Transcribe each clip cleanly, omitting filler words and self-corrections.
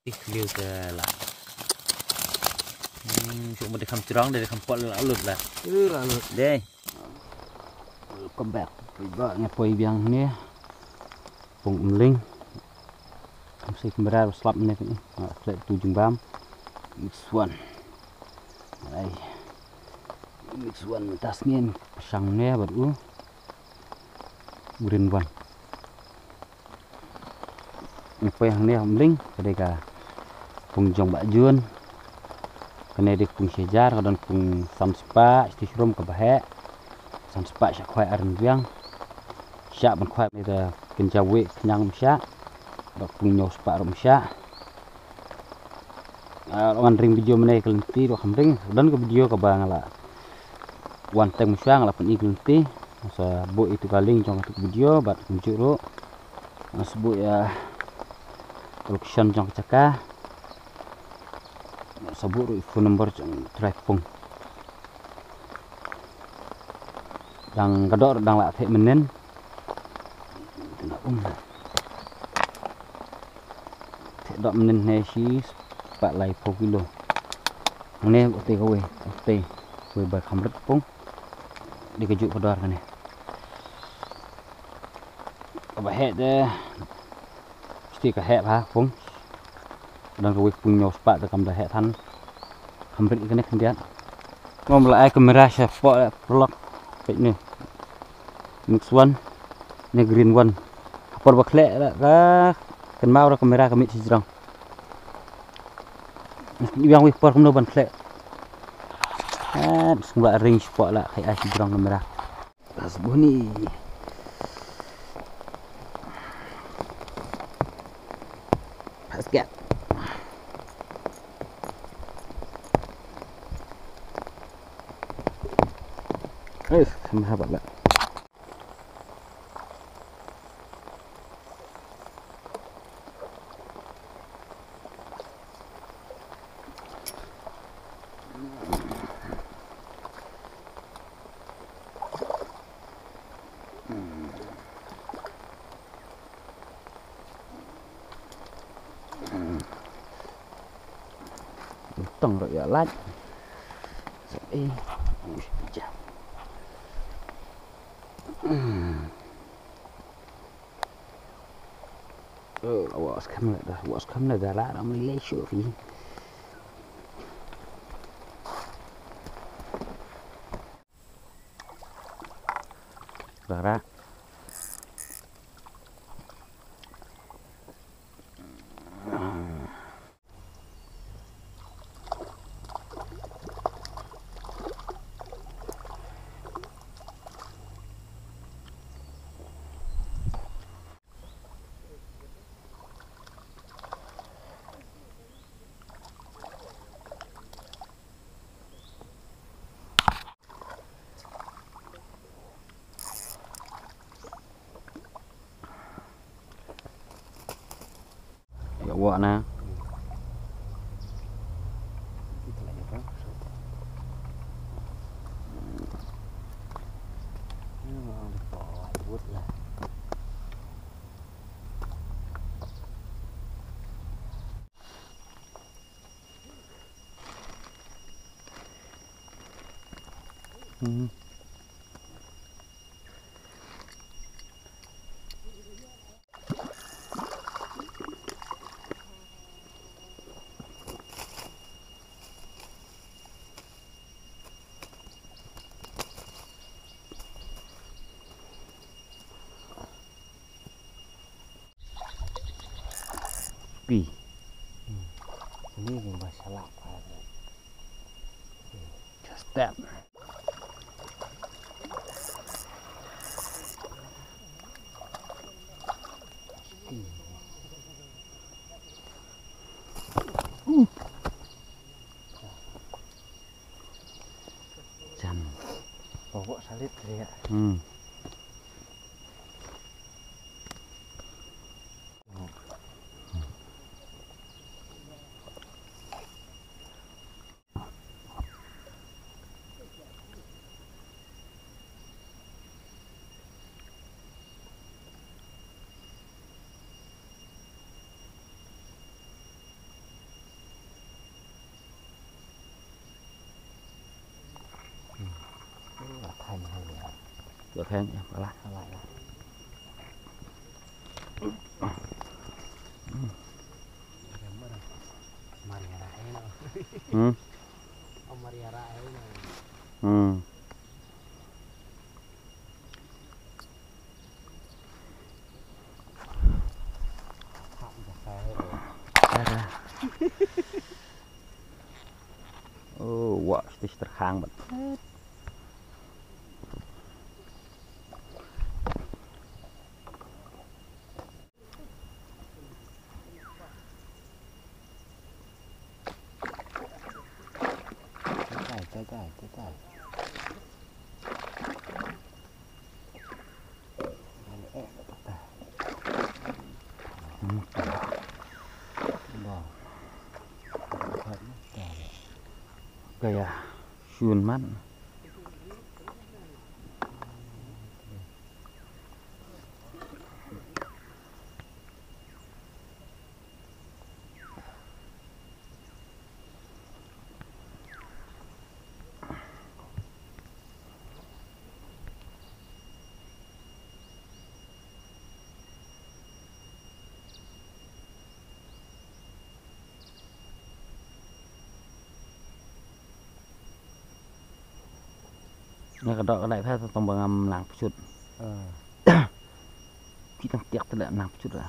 Liu ke lah. Cuma dia kam cerong dia kam pot lalut lah. Lalut. Deh. Welcome back. Tiba ngepoi biang ni. Pung umling. Masih kembali selap ni ni. Selap tujung bam. Mix one. Ay. Mix one mentas ngin pasang ni baru. Green one. Ngepoi yang ni umling ketika pung jong bak jun. Kena dik pung sejar kadang pung sanspa istishrum ke bahek. Sanspa syak khwai aran biang. Syak ban khwai ni da kenjawe kenyang syak. Bak pung nyaw spa rom syak. Ngan ring video menai kelenti do ring dan ke video ke bang ala. Wan teng musyang ala pen kelenti. Masa bu itu kaling jong ke video bat kunjuk ro. Masbu ya production jong cakah. Sabut phone number track pung dang kador dang la thek menen thek dok menen ne si pak lai po kilo ne ote kowe ote kowe ba khamret pung dikejuk kador kan ne ba het de mesti ka het ha pung dan kowe pung nyos pak te kam da het than khamret kan kendian ngom la ai kamera sya po prolog pek ni mix one ni green one por bakle ka kan mau ra kamera kami sijrang yang wi por kumno ban kle bismillah range po la kai ai sijrang kamera asbuh ni basket sama sahabat lah. Tong rồi ya lát. Rồi awas kamera dah lah ramai lesu fi. Rara. Wak na pi ini masalah apa just that jan bobok salit ya được khen nhé bà lại ừ ừ oh wah itu terhang banget Cai. kayak sun man ini kedok kedai saya tombol ngam nang pesut kita tiak tidak nang pesut lah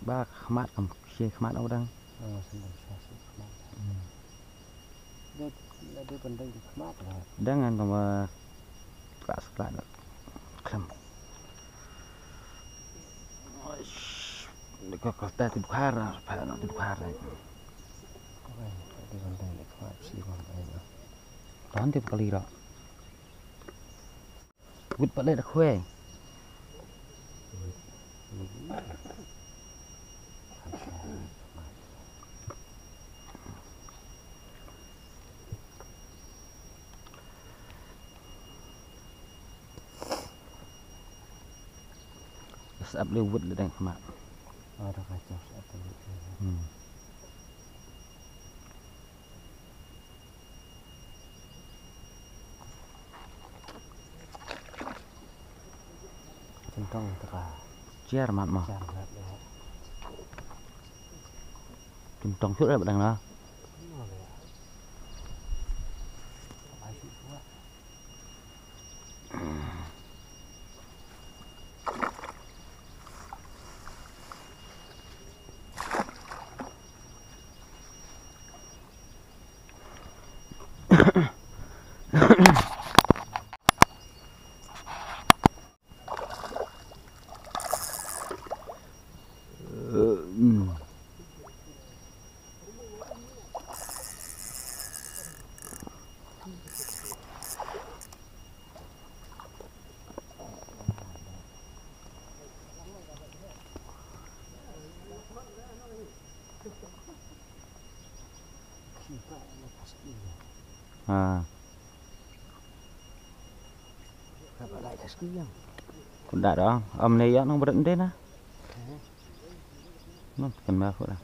ba khmat cầm xe khmat đâu đang dengan sama tak sekali klem kok kota di Bukhara supaya di Bukhara nanti kali rak wit balik dah kue sắp lưu vứt lên đây mà ada kacau satu centong teka chia mặt mà jam lah ya centong suốt rồi bạn đang đó à lại cái skiing cũng đã đó âm này nó không bận đến á nó cần bao phút à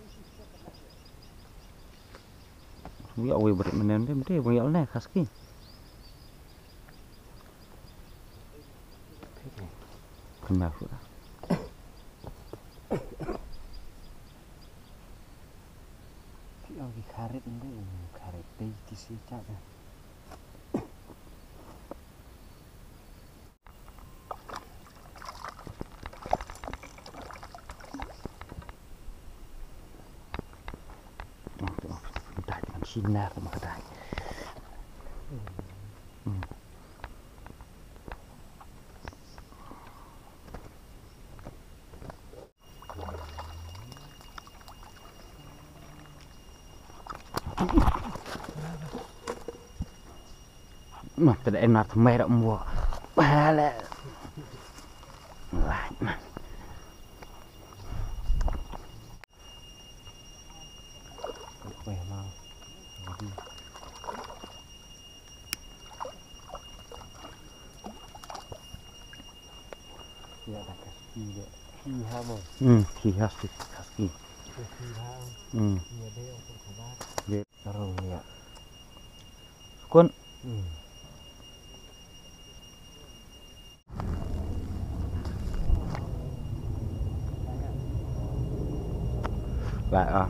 không biết ôi bận mình nên thế thế bây giờ này khá skiing cần bao phút à lagi karet ini karet deh di sini cakap đại bằng China của mà đại mà từ em nạt mẹ đã mua ba lẹ lại mà khỏe mau lihat ada kaki dia. Kiha mau. Ki husky. Kiha. Dia dia untuk kabar. Dia. Terus lihat. Kun. Lại à.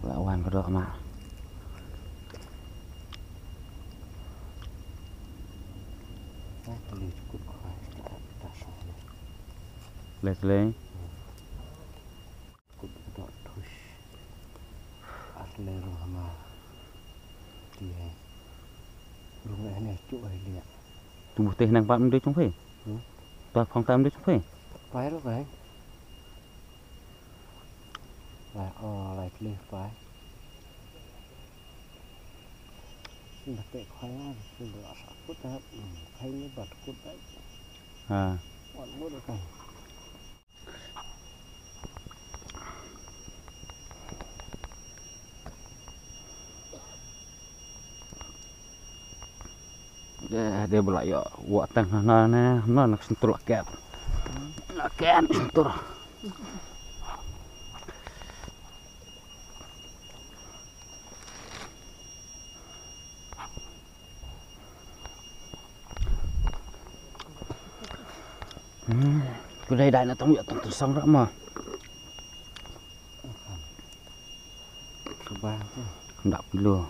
Lawan kedok mak. Boleh cukup kuat kita sana. Lek. Cukup terus. Asli rumah dia. Rumah ini cukup lihat. Tubuh teh nang pak mendek trong phê. Toa phong tam mendek trong phê. Phải rồi vậy. Lại lên phải. Xin đặt tệ khoai ăn, xin được sạc cút đấy, hay như bật cút đấy. À. Bọn mua được này. Dia belak yo wa tang na nak sentul laket. Laket sentul. Cái đây đại là tông tông xong đó mà. Ba chứ. Không đọc đi luôn.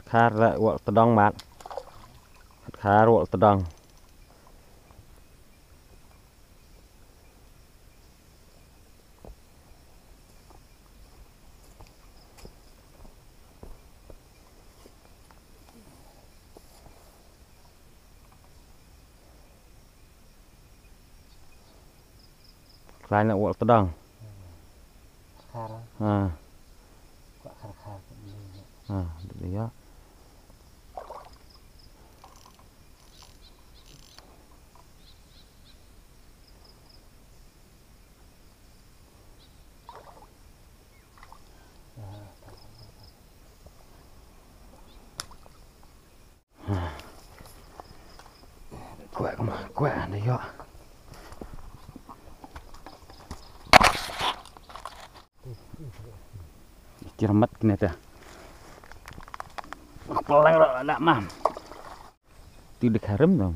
Khá lại quật tờ đong mát. Khá quật tờ đong. Lại lại quật tờ đong. Khá đó. À. Quạ khá cũng như vậy. À, được đó. Quạ đấy đó. Chưa mất cái này kìa. Pelang rồi đã mà. Tuy được harum rồi.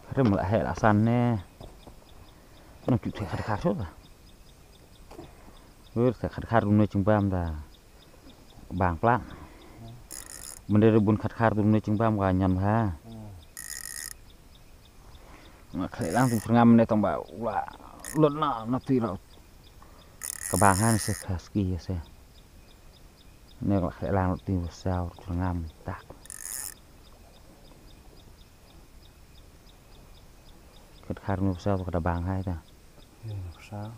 Harum lại hệ là san nè. Nó chụp thể khát suốt rồi. Rồi sẽ khát luôn nơi chúng bam là bảng plan. Mình đây bún khát luôn nơi chúng bam và nhầm ha. Mà khởi lang chúng ngâm này tông bảo là luận nó tùy rồi. Các bạn hai sẽ khá ski sẽ. Nếu là khởi lang tùy vào sao chúng ngâm tạc. Khát luôn sao và các bạn hai ta. Sao?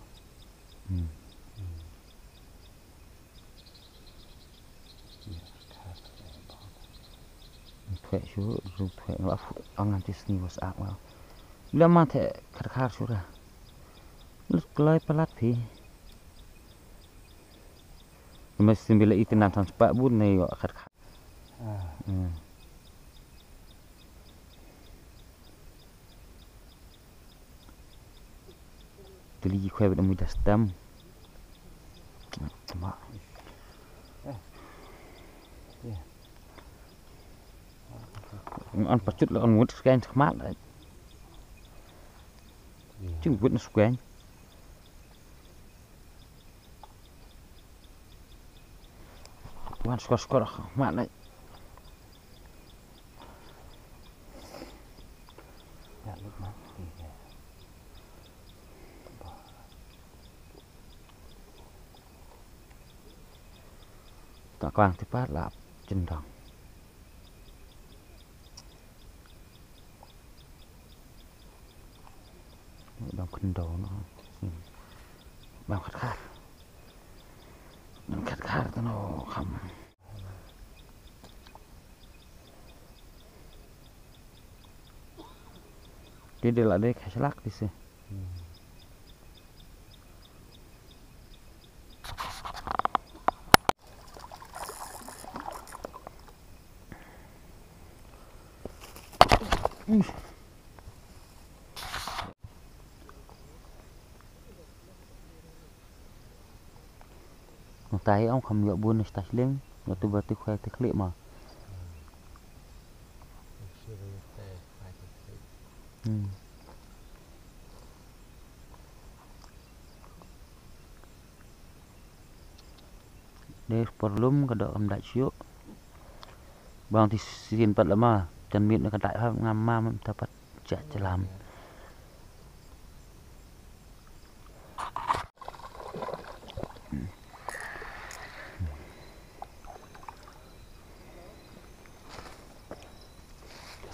Thuệ chú rụt thuệ nó ông làm tí sni vào sạc vào. Bila mà thể khát chú ra. Lúc lời palat thì. Mà xin bila itin nam thằng spak bun này gọi khát. Tuli khoe bị mùi dastam. Mà. Ăn bắt chút là ăn muốn scan mát đấy. Chừng vứt nó quen. Bạn skor mạn đấy. Tạ quang thì phát là chân đồng. Đồng cân đồ nó bằng khát khát. Bằng khát khát nó không. Dia dia lah dia cash luck di sini. Tay ông không nhớ buồn là lên, nó từ bờ từ khoe từ khли mà. Đây perlum kada am đại siu. Bang thì xin pat lama, chân miệng nó kada đại pháp ngam ma mình dapat chạy làm.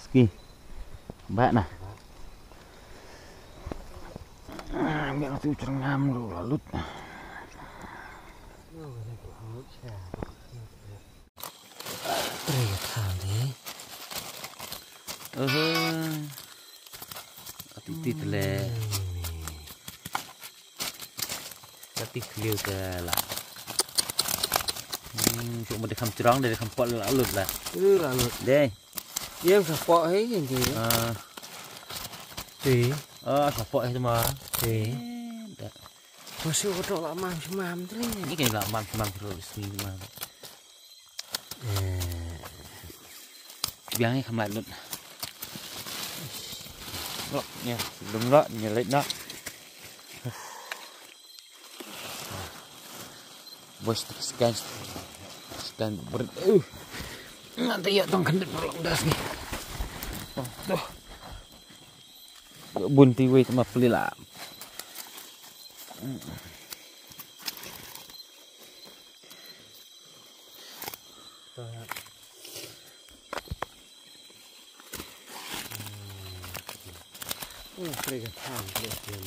Ski. Bạn này. Miệng tiêu chân ngam rồi là lút. Tít lệ. Tít liu ke lah. Cuma di kam cerong dari kam pot lalut lah. Lalut. Deh. Dia sapok ấy gì. Thì. Sapok itu mah. Thì. Masih udah lama semam tu ni. Ini kan lama semam terus semam. Biangnya kam lalut. Lọ nha, đúng đó, nhìn lên đó. Bos scan ber. Nanti ya tong kendit belum das nih. Tuh. Bunti wei sama pelila. Mereka tampil dia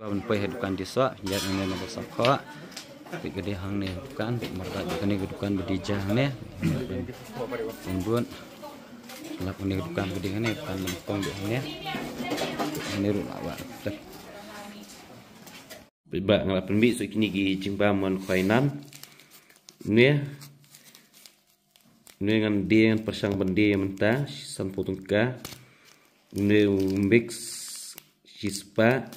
Mình quay hết dukan di soa, lihat ini nama sokha. Tapi gede hang nih dukan, marka ini dukan berdijah nih. Pembun, lap ini dukan gede nih, dukan lempong di nih. Ini rulawa. Bebak ngalap pembi so kini gi jingba mon khainan. Nih. Dengan dia yang persang bendi yang mentah, san potongka. Nih mix sispa.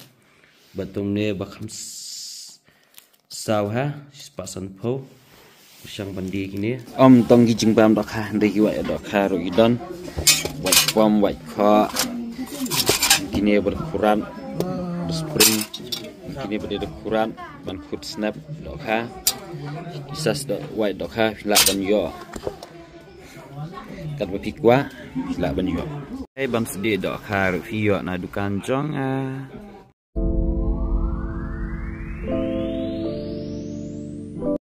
Batung ne bakam sao ha spa san po sang bandi kini om tong gi jingbam dok ha ndai gi wa dok ha ro idon wat pom wat kho kini berkurang spring kini berkurang ban food snap dok ha isas dok wa dok ha la ban yo kat ba pikwa la ban yo ai bam sedi dok ha ro fi yo na dukan jong